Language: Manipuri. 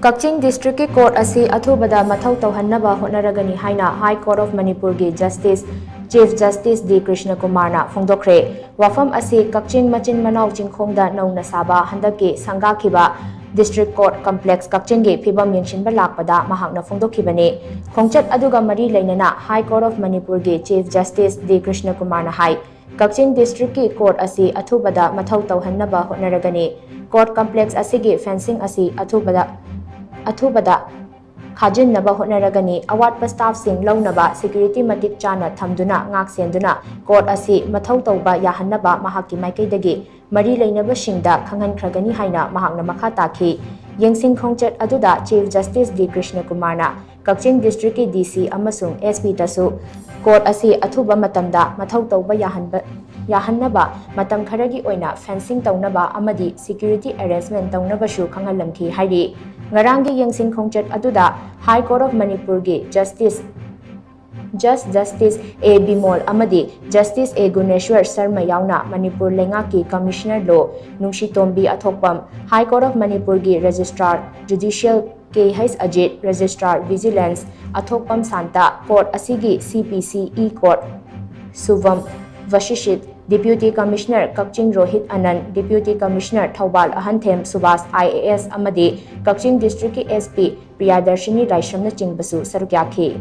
Kakching District ki Court Asi Athubada Mathou Touhanaba Hotnaragani HAINA High Court of Manipur ki Justice Chief Justice D. Krishna Kumar na PHONGDOKKHRE Wafam Asi Kakching Machin Manau Chingkhongda Nauna Saba Handaki Sangakhiba District Court Complex Kakching gi Phibam Yengshinba Lakpada Mahakna PHONGDOKKHIBANI Khongchat aduga mari lainana High Court of Manipur gi Chief Justice D. Krishna Kumar na hai Kakching District ki Court Asi Athubada Mathou Touhanaba Hotnaragani Court Complex Asigi Fencing Asi Athubada Khajinnaba Hotnaragani awatpa staff sing launaba security matik chana thamduna ngak senduna court asi mathau tauba yahannaba mahaki maikaidagi mari lainaba singda khanghankragani haina mahakna makha takhi yengsing khongchat aduda Chief Justice D. Krishna Kumar na Kakching District ki DC amasung SP tasu court asi athuba matamda mathau tauba yahannaba matam kharagi oina fencing taunaba amadi security arrangement taunaba shu khanghalamki hairi Ngarangi yengsing khongchat aduda High Court of Manipur gi Justice A. Bimol amadi Justice A. Guneshwar Sarma yauna Manipur Lengaki Commissioner Law Nungshitombi Athokpam High Court of Manipur gi Registrar Judicial K.H. Ajit Registrar Vigilance Athokpam Santa Court asigi CPC E Court Suvam Vashishit Deputy Commissioner Kakching Rohit Anand Deputy Commissioner Thawbal Ahanthem Subas IAS amadi Kakching District ki SP Priyadarshini Raishamna Chingbasu Sarukyakhi